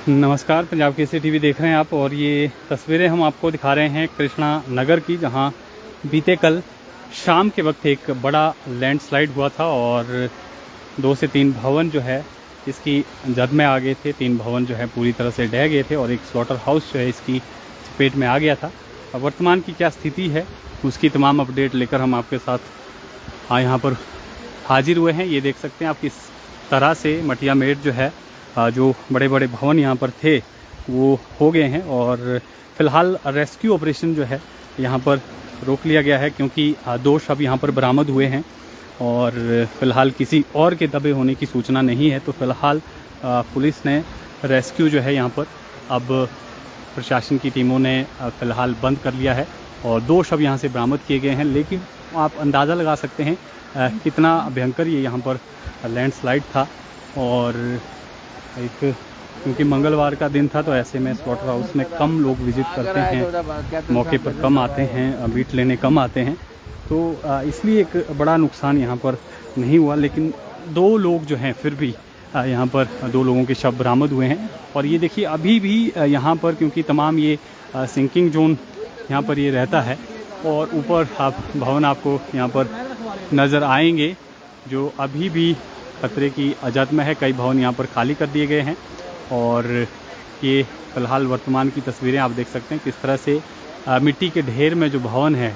नमस्कार, पंजाब केसरी टीवी देख रहे हैं आप। और ये तस्वीरें हम आपको दिखा रहे हैं कृष्णा नगर की, जहां बीते कल शाम के वक्त एक बड़ा लैंडस्लाइड हुआ था और 2 से 3 भवन जो है इसकी जद में आ गए थे। 3 भवन जो है पूरी तरह से ढह गए थे और एक स्लॉटर हाउस जो है इसकी चपेट में आ गया था। अब वर्तमान की क्या स्थिति है उसकी तमाम अपडेट लेकर हम आपके साथ यहाँ पर हाजिर हुए हैं। ये देख सकते हैं आप किस तरह से मटिया मेट जो है, जो बड़े बड़े भवन यहाँ पर थे वो हो गए हैं और फिलहाल रेस्क्यू ऑपरेशन जो है यहाँ पर रोक लिया गया है, क्योंकि 2 शव यहाँ पर बरामद हुए हैं और फिलहाल किसी और के दबे होने की सूचना नहीं है। तो फिलहाल पुलिस ने रेस्क्यू जो है यहाँ पर अब प्रशासन की टीमों ने फिलहाल बंद कर लिया है और 2 शव यहाँ से बरामद किए गए हैं। लेकिन आप अंदाज़ा लगा सकते हैं कितना भयंकर ये यहाँ पर लैंडस्लाइड था। और क्योंकि मंगलवार का दिन था तो ऐसे में स्लॉटर हाउस में कम लोग विजिट करते हैं, मौके पर कम आते हैं, मीट लेने कम आते हैं, तो इसलिए एक बड़ा नुकसान यहाँ पर नहीं हुआ। लेकिन 2 लोग जो हैं फिर भी यहाँ पर 2 लोगों के शव बरामद हुए हैं। और ये देखिए अभी भी यहाँ पर, क्योंकि तमाम ये सिंकिंग जोन यहाँ पर ये रहता है और ऊपर आप भवन आपको यहाँ पर नज़र आएंगे जो अभी भी खतरे की अजद में है। कई भवन यहाँ पर खाली कर दिए गए हैं और ये फ़िलहाल वर्तमान की तस्वीरें आप देख सकते हैं किस तरह से मिट्टी के ढेर में जो भवन है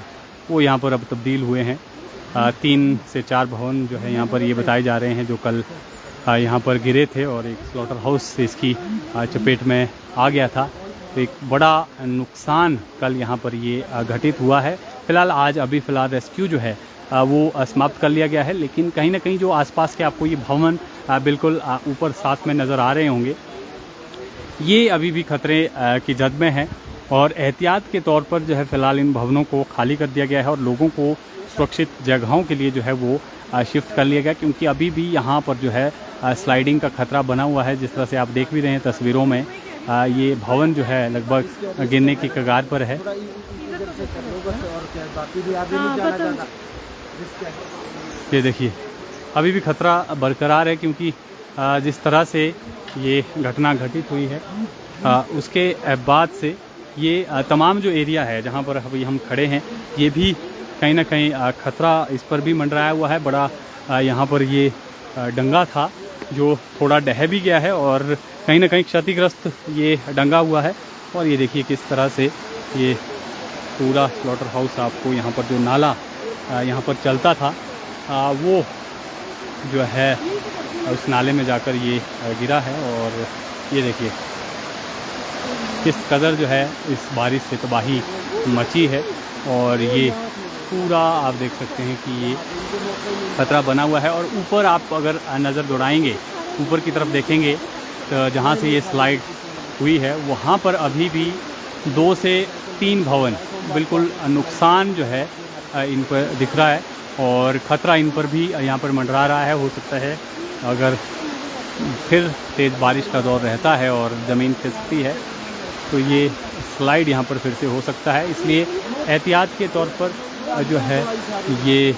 वो यहाँ पर अब तब्दील हुए हैं। 3 से 4 भवन जो है यहाँ पर ये बताए जा रहे हैं जो कल यहाँ पर गिरे थे और एक स्लॉटर हाउस इसकी चपेट में आ गया था। तो एक बड़ा नुकसान कल यहाँ पर ये घटित हुआ है। फ़िलहाल आज फ़िलहाल रेस्क्यू जो है वो समाप्त कर लिया गया है। लेकिन कहीं ना कहीं जो आसपास के आपको ये भवन बिल्कुल ऊपर साथ में नज़र आ रहे होंगे, ये अभी भी खतरे की जद में है और एहतियात के तौर पर जो है फ़िलहाल इन भवनों को खाली कर दिया गया है और लोगों को सुरक्षित जगहों के लिए जो है वो शिफ्ट कर लिया गया, क्योंकि अभी भी यहाँ पर जो है स्लाइडिंग का खतरा बना हुआ है। जिस तरह से आप देख भी रहे हैं तस्वीरों में, ये भवन जो है लगभग गिरने की कगार पर है। ये देखिए अभी भी खतरा बरकरार है, क्योंकि जिस तरह से ये घटना घटित हुई है उसके बाद से ये तमाम जो एरिया है जहाँ पर अभी हम खड़े हैं ये भी कहीं ना कहीं खतरा इस पर भी मंडराया हुआ है। बड़ा यहाँ पर ये डंगा था जो थोड़ा ढह भी गया है और कहीं ना कहीं क्षतिग्रस्त ये डंगा हुआ है। और ये देखिए किस तरह से ये पूरा स्लॉटर हाउस, आपको यहाँ पर जो नाला यहाँ पर चलता था वो जो है उस नाले में जाकर ये गिरा है। और ये देखिए किस कदर जो है इस बारिश से तबाही मची है और ये पूरा आप देख सकते हैं कि ये खतरा बना हुआ है। और ऊपर आप अगर नज़र दौड़ाएंगे, ऊपर की तरफ देखेंगे तो जहाँ से ये स्लाइड हुई है वहाँ पर अभी भी 2 से 3 भवन बिल्कुल नुकसान जो है इन पर दिख रहा है और ख़तरा इन पर भी यहाँ पर मंडरा रहा है। हो सकता है अगर फिर तेज़ बारिश का दौर रहता है और ज़मीन खिसकती है तो ये स्लाइड यहाँ पर फिर से हो सकता है। इसलिए एहतियात के तौर पर जो है ये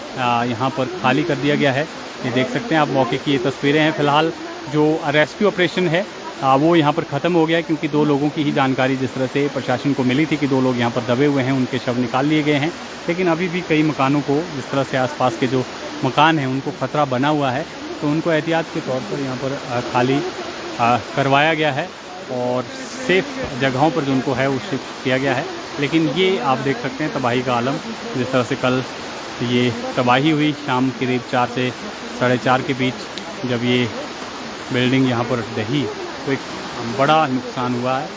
यहाँ पर खाली कर दिया गया है। ये देख सकते हैं आप मौके की ये तस्वीरें हैं। फ़िलहाल जो रेस्क्यू ऑपरेशन है वो यहाँ पर ख़त्म हो गया है, क्योंकि 2 लोगों की ही जानकारी जिस तरह से प्रशासन को मिली थी कि 2 लोग यहाँ पर दबे हुए हैं, उनके शव निकाल लिए गए हैं। लेकिन अभी भी कई मकानों को, जिस तरह से आसपास के जो मकान हैं उनको ख़तरा बना हुआ है, तो उनको एहतियात के तौर पर यहाँ पर खाली करवाया गया है और सेफ़ जगहों पर जो उनको है वो शिफ्ट किया गया है। लेकिन ये आप देख सकते हैं तबाही का आलम, जिस तरह से कल ये तबाही हुई शाम करीब 4 से 4:30 के बीच जब ये बिल्डिंग यहाँ पर ढही तो एक बड़ा नुकसान हुआ है।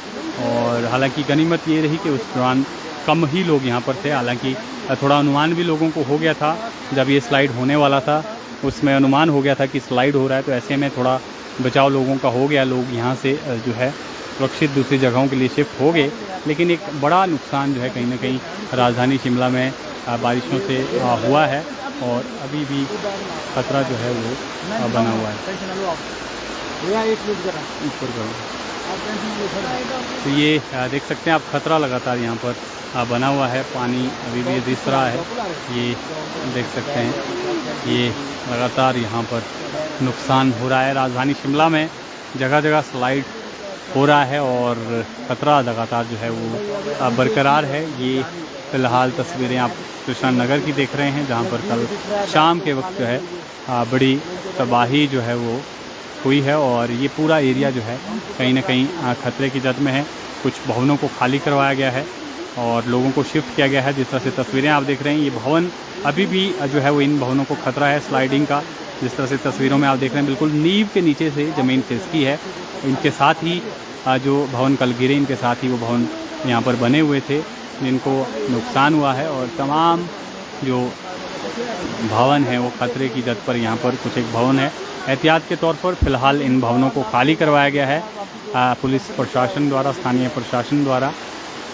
और हालांकि गनीमत ये रही कि उस दौरान कम ही लोग यहाँ पर थे। हालांकि थोड़ा अनुमान भी लोगों को हो गया था, जब ये स्लाइड होने वाला था उसमें अनुमान हो गया था कि स्लाइड हो रहा है, तो ऐसे में थोड़ा बचाव लोगों का हो गया। लोग यहाँ से जो है सुरक्षित दूसरी जगहों के लिए शिफ्ट हो गए। लेकिन एक बड़ा नुकसान जो है कहीं ना कहीं राजधानी शिमला में बारिशों से हुआ है और अभी भी खतरा जो है वो बना हुआ है। ऊपर तो ये देख सकते हैं आप खतरा लगातार यहाँ पर बना हुआ है। पानी अभी भी रिस रहा है, ये देख सकते हैं। ये लगातार यहाँ पर नुकसान हो रहा है। राजधानी शिमला में जगह जगह स्लाइड हो रहा है और ख़तरा लगातार जो है वो बरकरार है। ये फ़िलहाल तस्वीरें आप कृष्णा नगर की देख रहे हैं, जहाँ पर कल शाम के वक्त जो है बड़ी तबाही जो है वो हुई है और ये पूरा एरिया जो है कहीं ना कहीं खतरे की जद में है। कुछ भवनों को खाली करवाया गया है और लोगों को शिफ्ट किया गया है। जिस तरह से तस्वीरें आप देख रहे हैं, ये भवन अभी भी जो है वो इन भवनों को खतरा है स्लाइडिंग का। जिस तरह से तस्वीरों में आप देख रहे हैं, बिल्कुल नींव के नीचे से ज़मीन खिसकी है। इनके साथ ही जो भवन कल गिरे, इनके साथ ही वो भवन यहाँ पर बने हुए थे जिनको नुकसान हुआ है और तमाम जो भवन है वो खतरे की जद पर। यहाँ पर कुछ एक भवन है, एहतियात के तौर पर फ़िलहाल इन भवनों को खाली करवाया गया है पुलिस प्रशासन द्वारा, स्थानीय प्रशासन द्वारा।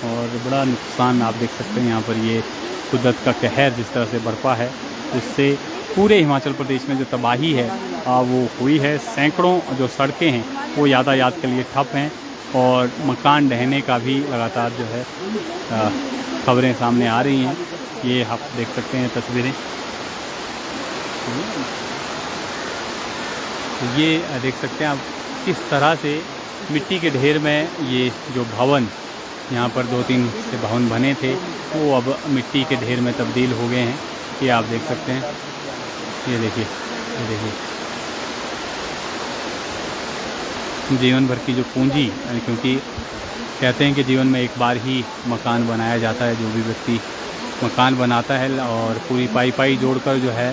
और बड़ा नुकसान आप देख सकते हैं यहाँ पर, ये कुदरत का कहर जिस तरह से बरपा है, जिससे पूरे हिमाचल प्रदेश में जो तबाही है वो हुई है। सैकड़ों जो सड़कें हैं वो यातायात के लिए ठप हैं और मकान ढहने का भी लगातार जो है खबरें सामने आ रही हैं। ये आप देख सकते हैं तस्वीरें, ये देख सकते हैं आप किस तरह से मिट्टी के ढेर में ये जो भवन यहाँ पर 2-3 से भवन बने थे वो अब मिट्टी के ढेर में तब्दील हो गए हैं। ये आप देख सकते हैं, ये देखिए, ये देखिए जीवन भर की जो पूंजी, क्योंकि कहते हैं कि जीवन में एक बार ही मकान बनाया जाता है। जो भी व्यक्ति मकान बनाता है और पूरी पाई जोड़कर जो है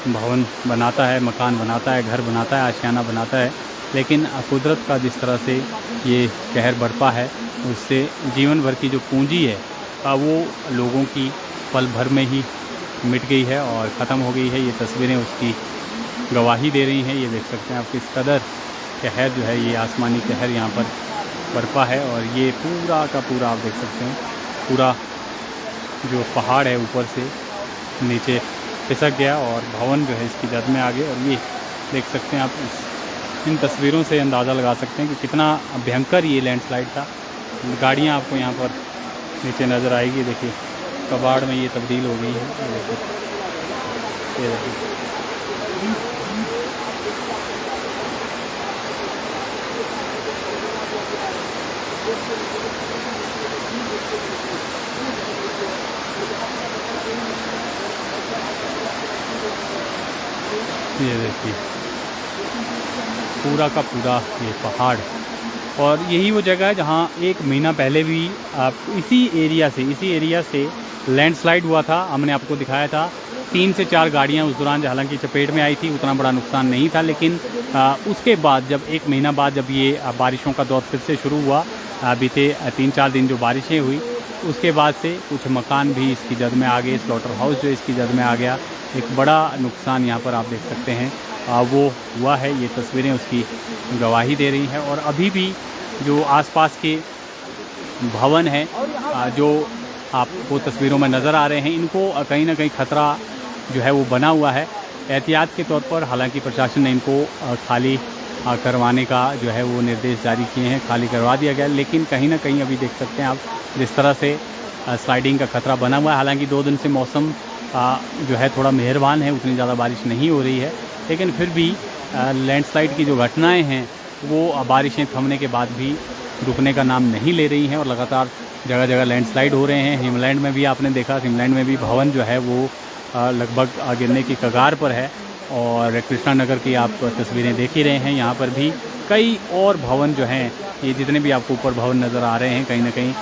भवन बनाता है, मकान बनाता है, घर बनाता है, आशियाना बनाता है, लेकिन कुदरत का जिस तरह से ये कहर बरपा है उससे जीवन भर की जो पूंजी है वो लोगों की पल भर में ही मिट गई है और ख़त्म हो गई है। ये तस्वीरें उसकी गवाही दे रही हैं। ये देख सकते हैं आप किस कदर कहर जो है, ये आसमानी कहर यहाँ पर बरपा है और ये पूरा का पूरा आप देख सकते हैं, पूरा जो पहाड़ है ऊपर से नीचे खिसक गया और भवन जो है इसकी जद में आ गए। और ये देख सकते हैं आप, इन तस्वीरों से अंदाज़ा लगा सकते हैं कि कितना भयंकर ये लैंडस्लाइड था। गाड़ियाँ आपको यहाँ पर नीचे नज़र आएगी, देखिए कबाड़ में ये तब्दील हो गई है। ये देखिए, ये देखिए पूरा का पूरा ये पहाड़। और यही वो जगह है जहाँ 1 महीना पहले भी आप इसी एरिया से लैंडस्लाइड हुआ था। हमने आपको दिखाया था 3 से 4 गाड़ियाँ उस दौरान हालांकि चपेट में आई थी, उतना बड़ा नुकसान नहीं था। लेकिन उसके बाद जब 1 महीना बाद जब ये बारिशों का दौर फिर से शुरू हुआ, बीते 3-4 दिन जो बारिशें हुई, उसके बाद से कुछ मकान भी इसकी जद में आ गए, स्लॉटर हाउस जो इसकी जद में आ गया। एक बड़ा नुकसान यहाँ पर आप देख सकते हैं वो हुआ है। ये तस्वीरें उसकी गवाही दे रही हैं। और अभी भी जो आसपास के भवन हैं जो आपको तस्वीरों में नज़र आ रहे हैं, इनको कहीं ना कहीं ख़तरा जो है वो बना हुआ है। एहतियात के तौर पर हालांकि प्रशासन ने इनको खाली करवाने का जो है वो निर्देश जारी किए हैं, खाली करवा दिया गया। लेकिन कहीं ना कहीं अभी देख सकते हैं आप जिस तरह से स्लाइडिंग का ख़तरा बना हुआ है। हालांकि 2 दिन से मौसम जो है थोड़ा मेहरबान है, उतनी ज़्यादा बारिश नहीं हो रही है, लेकिन फिर भी लैंडस्लाइड की जो घटनाएं हैं वो बारिशें थमने के बाद भी रुकने का नाम नहीं ले रही हैं और लगातार जगह जगह लैंडस्लाइड हो रहे हैं। हिमलैंड में भी आपने देखा, हिमलैंड में भी भवन जो है वो लगभग गिरने की कगार पर है। और कृष्णा नगर की आप तस्वीरें देख ही रहे हैं, यहाँ पर भी कई और भवन जो हैं, ये जितने भी आपको ऊपर भवन नज़र आ रहे हैं, कहीं ना कहीं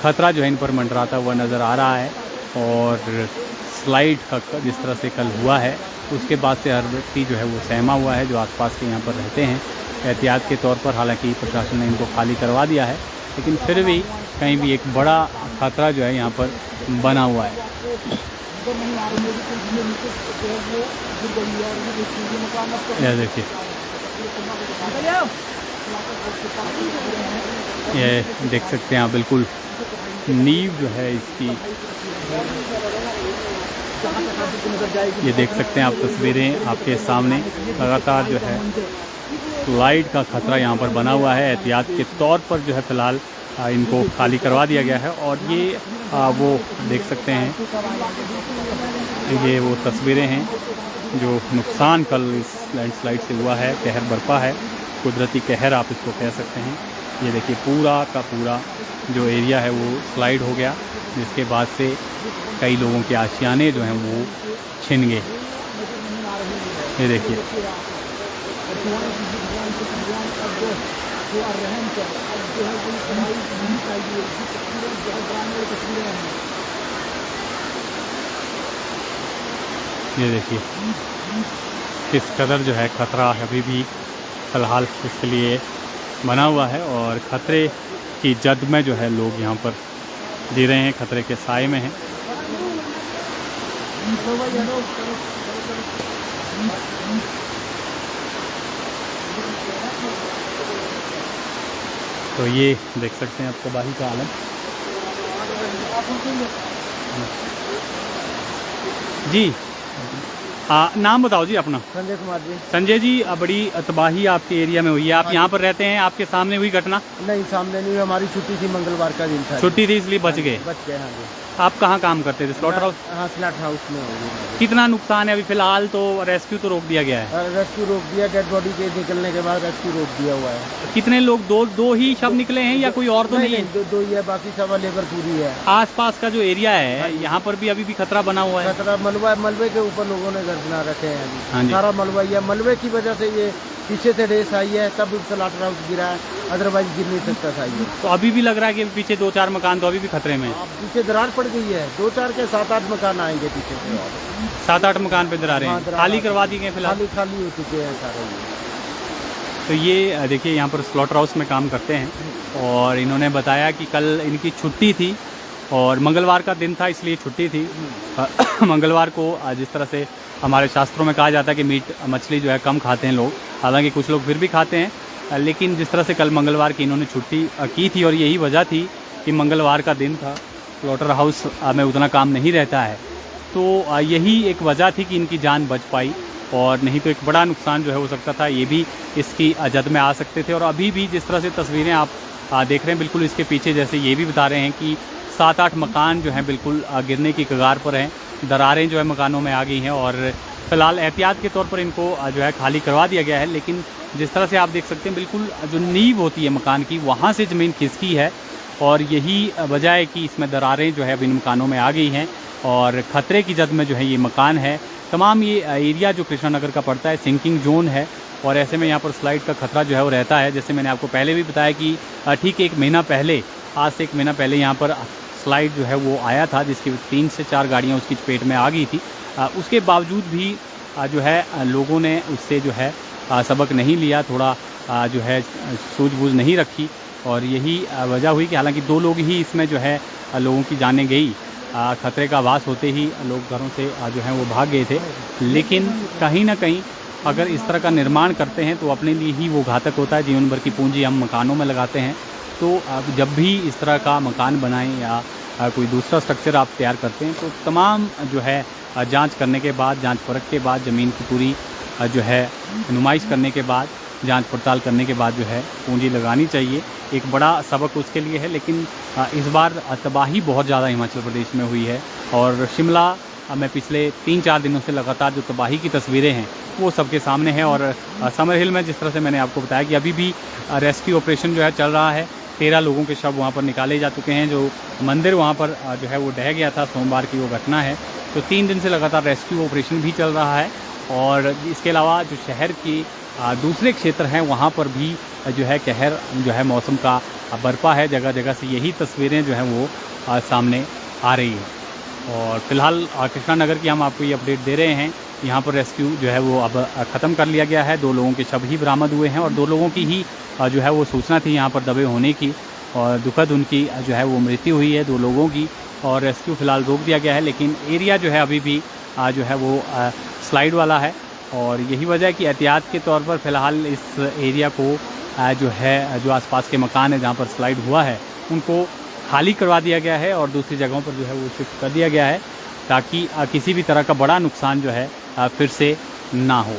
ख़तरा जो है इन पर मंडराता हुआ नज़र आ रहा है। और स्लाइड का जिस तरह से कल हुआ है उसके बाद से हर व्यक्ति जो है वो सहमा हुआ है जो आसपास के यहाँ पर रहते हैं। एहतियात के तौर पर हालांकि प्रशासन ने इनको खाली करवा दिया है, लेकिन फिर भी कहीं भी एक बड़ा खतरा जो है यहाँ पर बना हुआ है। यह देखिए, ये देख सकते हैं आप, बिल्कुल नींव जो है इसकी, ये देख सकते हैं आप तस्वीरें आपके सामने। लगातार जो है लाइट का खतरा यहाँ पर बना हुआ है। एहतियात के तौर पर जो है फ़िलहाल इनको खाली करवा दिया गया है। और ये वो देख सकते हैं, ये वो तस्वीरें हैं जो नुकसान कल इस लैंडस्लाइड से हुआ है, कहर बरपा है, कुदरती कहर आप इसको कह सकते हैं। ये देखिए पूरा का पूरा जो एरिया है वो स्लाइड हो गया, जिसके बाद से कई लोगों के आशियाने जो हैं वो छिन गए। ये देखिए ये देखिए किस कदर जो है खतरा अभी भी फ़िलहाल इसके लिए बना हुआ है, और ख़तरे की जद में जो है लोग यहाँ पर जी रहे हैं, खतरे के साए में हैं। तो ये देख सकते हैं आप तबाही का आलम। जी नाम बताओ जी अपना। संजय कुमार जी। संजय जी, बड़ी तबाही आपके एरिया में हुई है, आप यहाँ पर रहते हैं, आपके सामने हुई घटना? नहीं, सामने नहीं, हमारी छुट्टी थी, मंगलवार का दिन था। छुट्टी थी इसलिए बच गए? बच गए, हाँ जी। आप कहाँ काम करते थे? Slaughter house? हाँ, स्लॉटर हाउस में होगी। कितना नुकसान है अभी फिलहाल? तो रेस्क्यू तो रोक दिया गया है। रेस्क्यू रोक दिया, डेड बॉडी के निकलने के बाद रेस्क्यू रोक दिया हुआ है। कितने लोग? दो ही शव निकले हैं या कोई और तो नहीं है? दो ही है, बाकी सब लेबर पूरी है। आसपास का जो एरिया है यहाँ पर भी अभी भी खतरा बना हुआ है? खतरा मलबे के ऊपर लोगों ने घर बना रखे हैं हाँ जी। सारा मलबा ही है, मलबे की वजह से ये पीछे से रेस आई है, तब स्लॉटर हाउस गिरा है, अदरवाइज गिर नहीं सकता था ये। तो अभी भी लग रहा है कि पीछे 2-4 मकान तो अभी भी खतरे में है। पीछे दरार पड़ गई है, 2-4 के 7-8 मकान आएंगे पीछे से। 7-8 मकान पे दरारें हैं, खाली करवा दी गए फिलहाल? खाली हो चुके हैं सारे। तो ये देखिए यहाँ पर स्लॉटर हाउस में काम करते हैं, और इन्होंने बताया कि कल इनकी छुट्टी थी और मंगलवार का दिन था इसलिए छुट्टी थी। मंगलवार को जिस तरह से हमारे शास्त्रों में कहा जाता है कि मीट मछली जो है कम खाते हैं लोग, हालांकि कुछ लोग फिर भी खाते हैं, लेकिन जिस तरह से कल मंगलवार की इन्होंने छुट्टी की थी, और यही वजह थी कि मंगलवार का दिन था, स्लॉटर हाउस में उतना काम नहीं रहता है, तो यही एक वजह थी कि इनकी जान बच पाई, और नहीं तो एक बड़ा नुकसान जो है हो सकता था, ये भी इसकी जद में आ सकते थे। और अभी भी जिस तरह से तस्वीरें आप देख रहे हैं, बिल्कुल इसके पीछे जैसे ये भी बता रहे हैं कि 7-8 मकान जो हैं बिल्कुल गिरने की कगार पर हैं, दरारें जो है मकानों में आ गई हैं, और फ़िलहाल एहतियात के तौर पर इनको जो है खाली करवा दिया गया है। लेकिन जिस तरह से आप देख सकते हैं बिल्कुल जो नींव होती है मकान की, वहाँ से ज़मीन खिसकी है, और यही वजह है कि इसमें दरारें जो है इन मकानों में आ गई हैं, और ख़तरे की जद में जो है ये मकान है। तमाम ये एरिया जो कृष्णा नगर का पड़ता है सिंकिंग जोन है, और ऐसे में यहाँ पर स्लाइड का खतरा जो है वो रहता है। जैसे मैंने आपको पहले भी बताया कि ठीक 1 महीना पहले, आज से 1 महीना पहले यहाँ पर स्लाइड जो है वो आया था, जिसकी 3 से 4 गाड़ियाँ उसकी चपेट में आ गई थी। उसके बावजूद भी जो है लोगों ने उससे जो है सबक नहीं लिया, थोड़ा जो है सूझबूझ नहीं रखी, और यही वजह हुई कि हालांकि 2 लोग ही इसमें जो है लोगों की जानें गई। खतरे का आभास होते ही लोग घरों से जो हैं वो भाग गए थे, लेकिन कहीं ना कहीं अगर इस तरह का निर्माण करते हैं तो अपने लिए ही वो घातक होता है। जीवन भर की पूंजी हम मकानों में लगाते हैं, तो जब भी इस तरह का मकान बनाएं या कोई दूसरा स्ट्रक्चर आप तैयार करते हैं, तो तमाम जो है जांच करने के बाद, जांच परख के बाद, ज़मीन की पूरी जो है नुमाइश करने के बाद, जांच पड़ताल करने के बाद जो है पूंजी लगानी चाहिए। एक बड़ा सबक उसके लिए है। लेकिन इस बार तबाही बहुत ज़्यादा हिमाचल प्रदेश में हुई है, और शिमला में पिछले 3-4 दिनों से लगातार जो तबाही की तस्वीरें हैं वो सबके सामने है। और समर हिल में जिस तरह से मैंने आपको बताया कि अभी भी रेस्क्यू ऑपरेशन जो है चल रहा है, 13 लोगों के शव वहाँ पर निकाले जा चुके हैं। जो मंदिर वहाँ पर जो है वो ढह गया था, सोमवार की वो घटना है, तो 3 दिन से लगातार रेस्क्यू ऑपरेशन भी चल रहा है। और इसके अलावा जो शहर की दूसरे क्षेत्र हैं वहाँ पर भी जो है कहर जो है मौसम का बरपा है। जगह जगह से यही तस्वीरें जो हैं वो सामने आ रही हैं। और फिलहाल कृष्णा नगर की हम आपको ये अपडेट दे रहे हैं। यहाँ पर रेस्क्यू जो है वो अब ख़त्म कर लिया गया है। 2 लोगों के शव ही बरामद हुए हैं, और 2 लोगों की ही जो है वो सूचना थी यहाँ पर दबे होने की, और दुखद उनकी जो है वो मृत्यु हुई है 2 लोगों की। और रेस्क्यू फ़िलहाल रोक दिया गया है, लेकिन एरिया जो है अभी भी जो है वो स्लाइड वाला है, और यही वजह है कि एहतियात के तौर पर फ़िलहाल इस एरिया को जो है जो आसपास के मकान है जहाँ पर स्लाइड हुआ है उनको खाली करवा दिया गया है, और दूसरी जगहों पर जो है वो शिफ्ट कर दिया गया है, ताकि किसी भी तरह का बड़ा नुकसान जो है फिर से ना हो।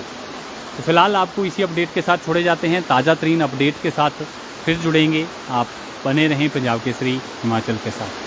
तो फिलहाल आपको इसी अपडेट के साथ छोड़े जाते हैं। ताज़ा तरीन अपडेट के साथ फिर जुड़ेंगे। आप बने रहें पंजाब केसरी हिमाचल के साथ।